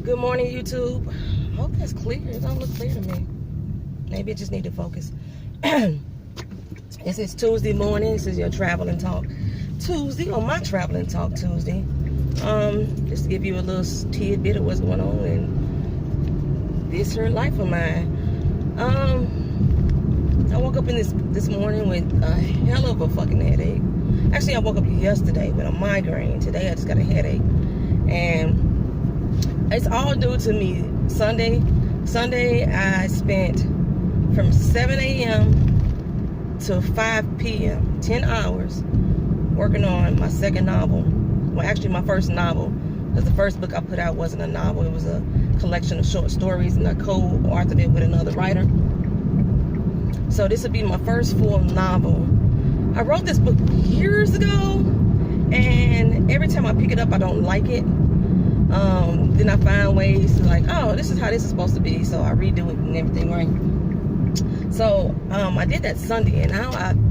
Good morning, YouTube. I hope that's clear. It don't look clear to me. Maybe it just need to focus. This is Tuesday morning. This is your Travel and Talk Tuesday, or my Travel and Talk Tuesday. Just to give you a little tidbit of what's going on in this her life of mine. I woke up in this morning with a hell of a fucking headache. Actually, I woke up yesterday with a migraine. Today, I just got a headache, and it's all due to me. Sunday, I spent from 7 a.m. to 5 p.m., 10 hours, working on my second novel. Well, actually, my first novel, because the first book I put out wasn't a novel. It was a collection of short stories, and I co-authored it with another writer. So this would be my first full novel. I wrote this book years ago, and every time I pick it up, I don't like it. Then I find ways to, like, oh, this is how this is supposed to be, so I redo it and everything, right? So I did that Sunday, and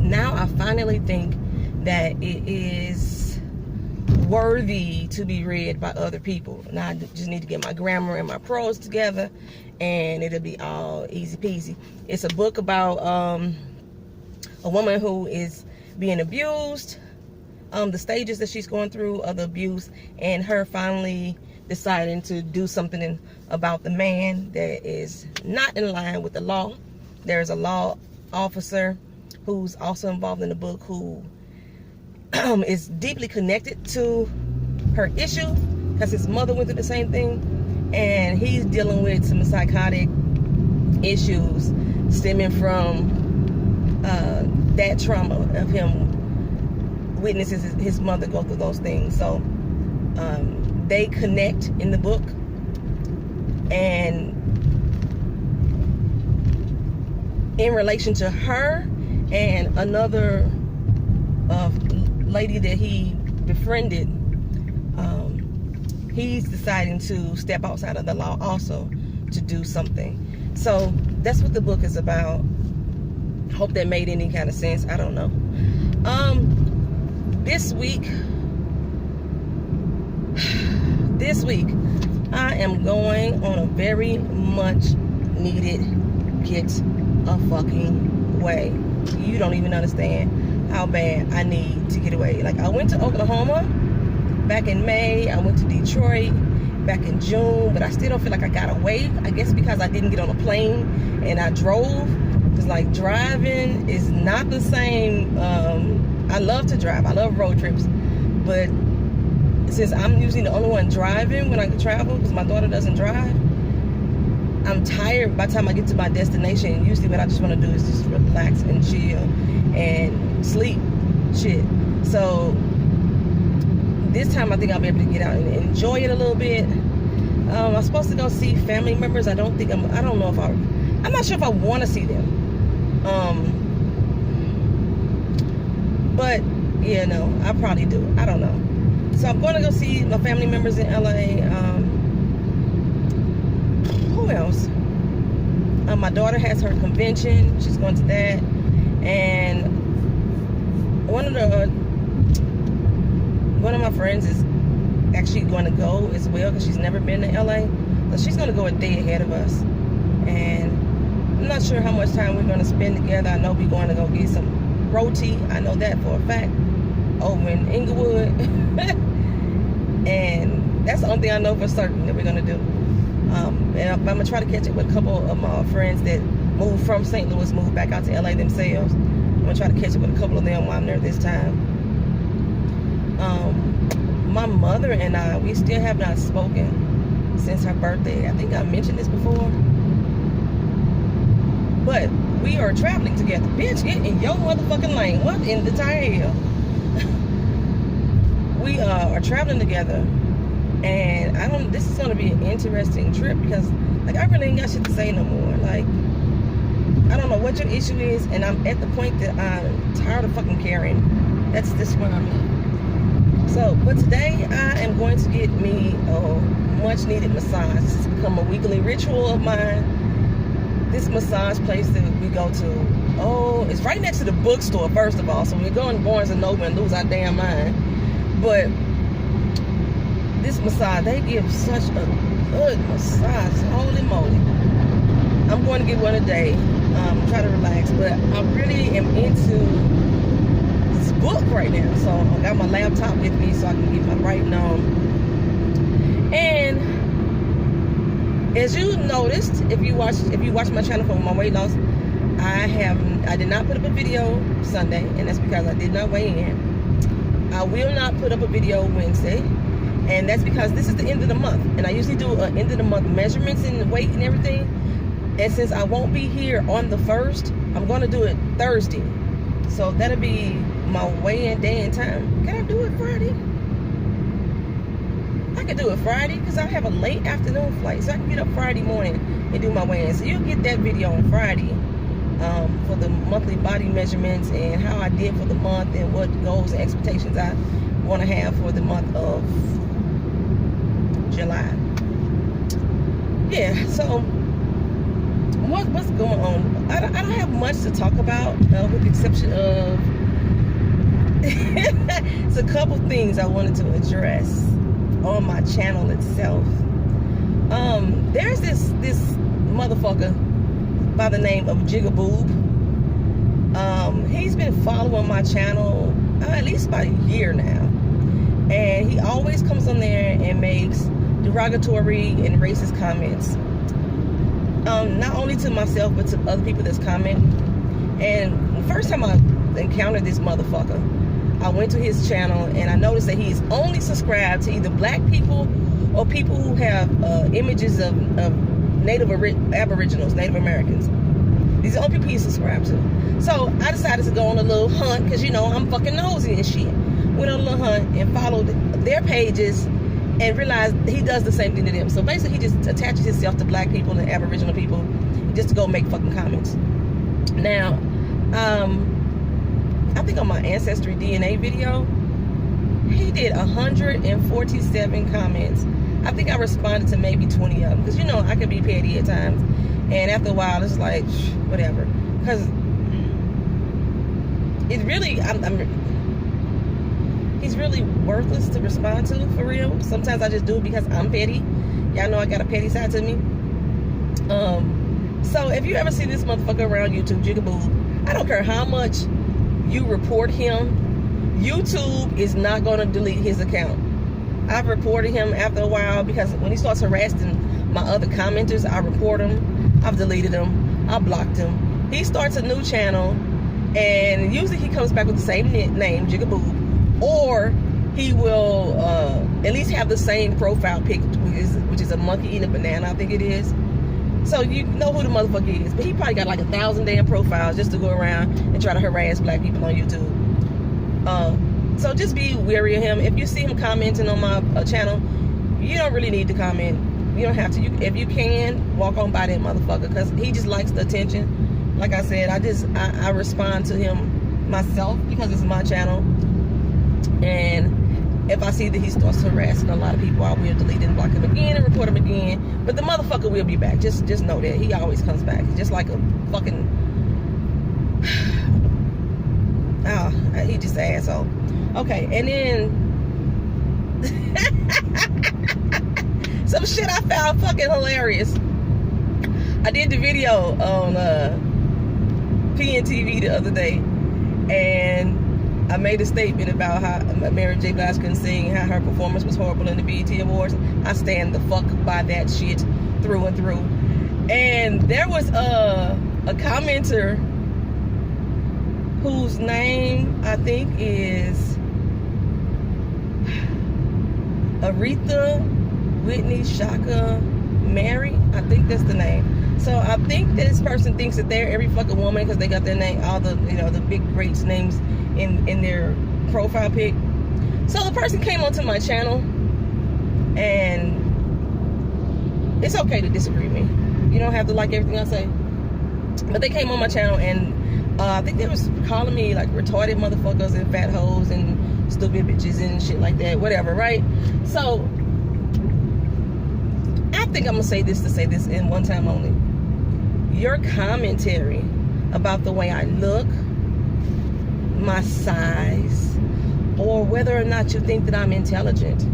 now I finally think that it is worthy to be read by other people. Now I just need to get my grammar and my prose together, and it'll be all easy peasy. It's a book about a woman who is being abused, the stages that she's going through of the abuse, and her finally deciding to do something about the man that is not in line with the law. There's a law officer who's also involved in the book who is deeply connected to her issue because his mother went through the same thing, and he's dealing with some psychotic issues stemming from that trauma of him witnessing his mother go through those things. So they connect in the book, and in relation to her and another lady that he befriended, he's deciding to step outside of the law also to do something. So that's what the book is about. Hope that made any kind of sense. I don't know. This week I am going on a very much needed get a fucking way. You don't even understand how bad I need to get away. Like, I went to Oklahoma back in May. I went to Detroit back in June, but I still don't feel like I got away. I guess because I didn't get on a plane and I drove. It's like driving is not the same. I love to drive. I love road trips, but since I'm usually the only one driving when I travel because my daughter doesn't drive, I'm tired by the time I get to my destination. Usually what I just want to do is just relax and chill and sleep. Shit. So this time I think I'll be able to get out and enjoy it a little bit. I'm supposed to go see family members. I'm not sure if I want to see them. But yeah, no, I probably do. I don't know. So I'm going to go see my family members in LA. Who else? My daughter has her convention. She's going to that. And one of my friends is actually going to go as well because she's never been to LA. So she's going to go a day ahead of us. And I'm not sure how much time we're going to spend together. I know we're going to go get some roti. I know that for a fact. Over in Inglewood. And that's the only thing I know for certain that we're going to do. And I'm going to try to catch up with a couple of my friends that moved from St. Louis, moved back out to LA themselves. I'm going to try to catch up with a couple of them while I'm there this time. My mother and I, we still have not spoken since her birthday. I think I mentioned this before. But we are traveling together. Bitch, get in your motherfucking lane. What in the hell? We are traveling together, and this is going to be an interesting trip because, like, I really ain't got shit to say no more. Like, I don't know what your issue is, and I'm at the point that I'm tired of fucking caring. That's where I'm at. So, but today I am going to get me a much needed massage. This has become a weekly ritual of mine. This massage place that we go to, it's right next to the bookstore, first of all. So we're going to Barnes & Noble and lose our damn mind. But this massage, they give such a good massage. Holy moly. I'm going to get one today. Try to relax, but I really am into this book right now. So I got my laptop with me so I can get my writing on. And as you noticed, if you watch my channel for my weight loss, I did not put up a video Sunday, and that's because I did not weigh in. I will not put up a video Wednesday, and that's because this is the end of the month, and I usually do end of the month measurements and weight and everything. And since I won't be here on the 1st, I'm going to do it Thursday. So that'll be my weigh-in day and time. Can I do it Friday? I can do it Friday because I have a late afternoon flight. So I can get up Friday morning and do my weigh-in. So you'll get that video on Friday for the monthly body measurements and how I did for the month and what goals and expectations I want to have for the month of July. Yeah, so what's going on? I don't have much to talk about with the exception of it's a couple things I wanted to address on my channel itself. There's this motherfucker by the name of Jigaboob. He's been following my channel at least about a year now, and he always comes on there and makes derogatory and racist comments, not only to myself but to other people that's commenting. And the first time I encountered this motherfucker, I went to his channel and I noticed that he's only subscribed to either black people or people who have images of Aboriginals, Native Americans. These are the only people he's subscribed to. So I decided to go on a little hunt because, you know, I'm fucking nosy and shit. Went on a little hunt and followed their pages and realized he does the same thing to them. So basically he just attaches himself to black people and Aboriginal people just to go make fucking comments. Now, I think on my Ancestry DNA video, he did 147 comments. I think I responded to maybe 20 of them because, you know, I can be petty at times, and after a while it's like whatever, because it really he's really worthless to respond to, for real. Sometimes I just do it because I'm petty. Y'all know I got a petty side to me. So if you ever see this motherfucker around YouTube, Jigaboo, I don't care how much you report him, YouTube is not going to delete his account. I've reported him after a while because when he starts harassing my other commenters, I report him. I've deleted him. I blocked him. He starts a new channel, and usually he comes back with the same name, Jigaboo, or he will at least have the same profile pic, which is a monkey eating a banana, I think it is. So you know who the motherfucker is. But he probably got like 1,000 damn profiles just to go around and try to harass black people on YouTube. So just be wary of him. If you see him commenting on my channel, you don't really need to comment. You don't have to. If you can, walk on by that motherfucker because he just likes the attention. Like I said, I respond to him myself because it's my channel. And if I see that he starts harassing a lot of people, I will delete and block him again and report him again. But the motherfucker will be back. Just know that. He always comes back. He's just like a fucking... oh, he just an asshole. Okay, and then... some shit I found fucking hilarious. I did the video on PNTV the other day. And... I made a statement about how Mary J. Blige couldn't sing, how her performance was horrible in the BET Awards. I stand the fuck by that shit through and through. And there was a commenter whose name I think is Aretha Whitney Shaka Mary. I think that's the name. So I think this person thinks that they're every fucking woman because they got their name, all the, you know, the big greats names in their profile pic. So the person came onto my channel, and it's okay to disagree with me. You don't have to like everything I say. But they came on my channel, and I think they was calling me like retarded motherfuckers and fat hoes and stupid bitches and shit like that, whatever, right? So I think I'm gonna say this in one time only. Your commentary about the way I look, my size, or whether or not you think that I'm intelligent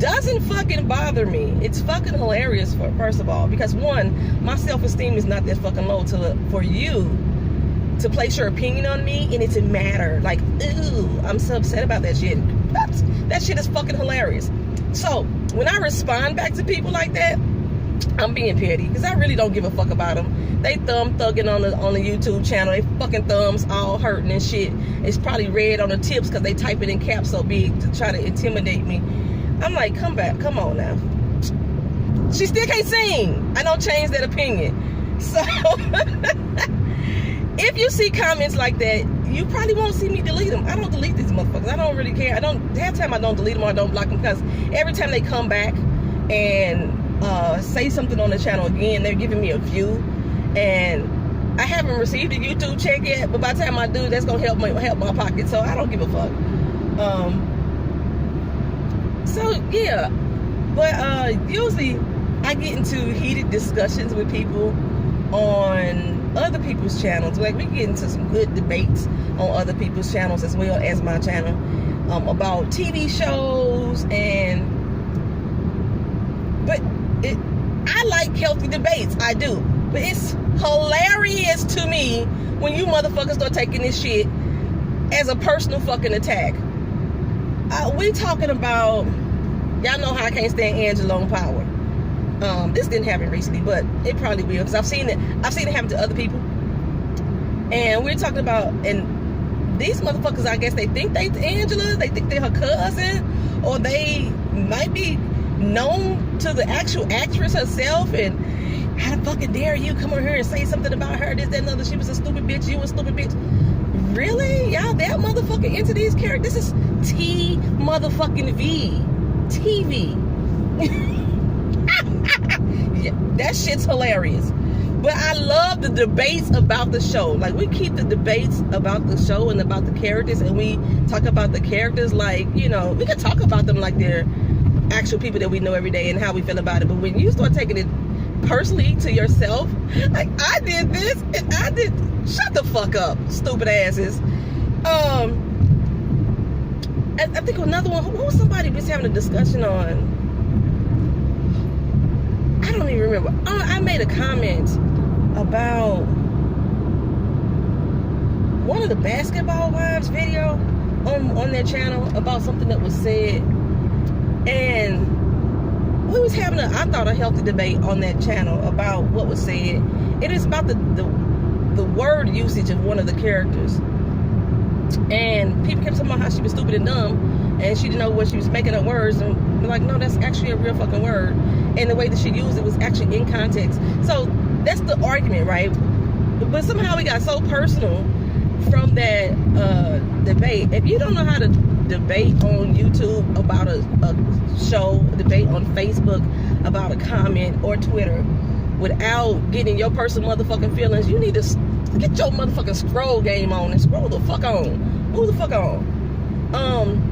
doesn't fucking bother me. It's fucking hilarious, first of all, because one, my self-esteem is not that fucking low for you to place your opinion on me and it to matter. Like, ooh, I'm so upset about that shit. That shit is fucking hilarious. So when I respond back to people like that, I'm being petty because I really don't give a fuck about them. They thumb thugging on the YouTube channel. They fucking thumbs all hurting and shit. It's probably red on the tips because they type it in caps so big to try to intimidate me. I'm like, come on now. She still can't sing. I don't change that opinion. So if you see comments like that, you probably won't see me delete them. I don't delete these motherfuckers. I don't really care. Half the time I don't delete them or I don't block them because every time they come back and say something on the channel again, they're giving me a view, and I haven't received a YouTube check yet, but by the time I do, that's gonna help my pocket, so I don't give a fuck. So yeah, but usually I get into heated discussions with people on other people's channels. Like, we get into some good debates on other people's channels as well as my channel, about TV shows, but I like healthy debates, I do. But it's hilarious to me when you motherfuckers start taking this shit as a personal fucking attack. We talking about, y'all know how I can't stand Angela on Power. This didn't happen recently, but it probably will, because I've seen it happen to other people. And we're talking about, and these motherfuckers, I guess they think they Angela, they think they're her cousin, or they might be known to the actual actress herself. And how the fucking dare you come over here and say something about her, this, that, and other. She was a stupid bitch, you a stupid bitch. Really? Y'all that motherfucking into these characters? This is T motherfucking V. TV. Yeah, that shit's hilarious. But I love the debates about the show. Like, we keep the debates about the show and about the characters, and we talk about the characters like, you know, we can talk about them like they're actual people that we know every day and how we feel about it. But when you start taking it personally to yourself, like, I did this and I did, shut the fuck up, stupid asses. I think another one, who was somebody was having a discussion on, I don't even remember. I made a comment about one of the Basketball Wives video on their channel about something that was said, and we was having I thought a healthy debate on that channel about what was said. It is about the word usage of one of the characters, and people kept talking about how she was stupid and dumb and she didn't know what she was making up words, and we're like, no, that's actually a real fucking word, and the way that she used it was actually in context. So that's the argument, right? But somehow we got so personal from that debate. If you don't know how to debate on YouTube about a show, debate on Facebook about a comment, or Twitter, without getting your personal motherfucking feelings, you need to get your motherfucking scroll game on and scroll the fuck on. Move the fuck on.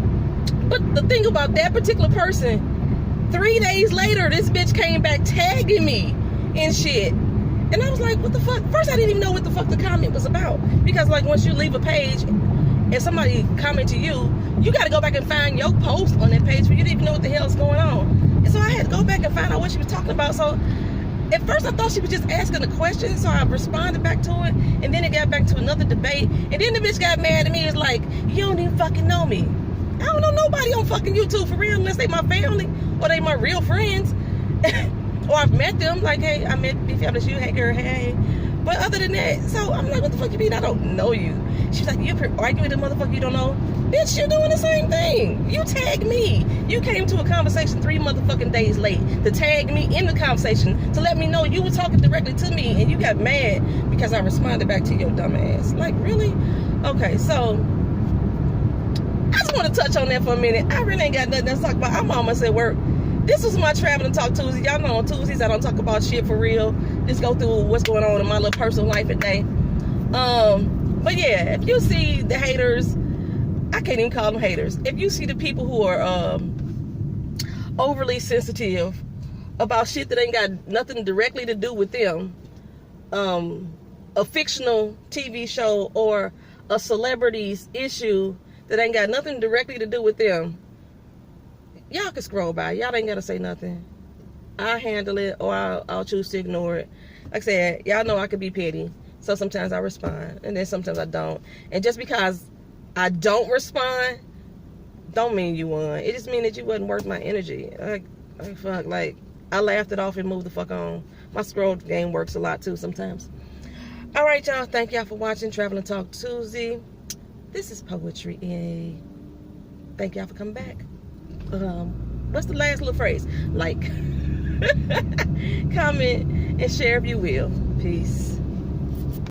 But the thing about that particular person, 3 days later, this bitch came back tagging me and shit. And I was like, what the fuck? First, I didn't even know what the fuck the comment was about. Because, like, once you leave a page and somebody comment to you, you got to go back and find your post on that page, but you didn't even know what the hell's going on. And so I had to go back and find out what she was talking about. So at first I thought she was just asking a question, so I responded back to it, and then it got back to another debate, and then the bitch got mad at me. It's like, you don't even fucking know me. I don't know nobody on fucking YouTube for real, unless they my family or they my real friends. Or I've met them, like, hey, I met Beefy on the shoe, hey girl, hey. But other than that, so I'm like, what the fuck you mean I don't know you? She's like, you arguing with a motherfucker you don't know? Bitch, you doing the same thing. You tagged me. You came to a conversation 3 motherfucking days late to tag me in the conversation to let me know you were talking directly to me, and you got mad because I responded back to your dumb ass. Like, really? Okay, so I just want to touch on that for a minute. I really ain't got nothing to talk about. I'm almost at work. This was my Traveling Talk Tuesday. Y'all know on Tuesdays I don't talk about shit for real. Just go through what's going on in my little personal life at day. But yeah, if you see the haters, I can't even call them haters. If you see the people who are overly sensitive about shit that ain't got nothing directly to do with them, a fictional TV show or a celebrity's issue that ain't got nothing directly to do with them, y'all can scroll by. Y'all ain't gotta say nothing. I'll handle it, or I'll choose to ignore it. Like I said, y'all know I could be petty, so sometimes I respond, and then sometimes I don't. And just because I don't respond, don't mean you won. It just mean that you wasn't worth my energy. Like fuck, like I laughed it off and moved the fuck on. My scroll game works a lot too sometimes. All right, y'all. Thank y'all for watching Traveling Talk Tuesday. This is Poetry. Thank y'all for coming back. What's the last little phrase? Like, comment, and share if you will. Peace.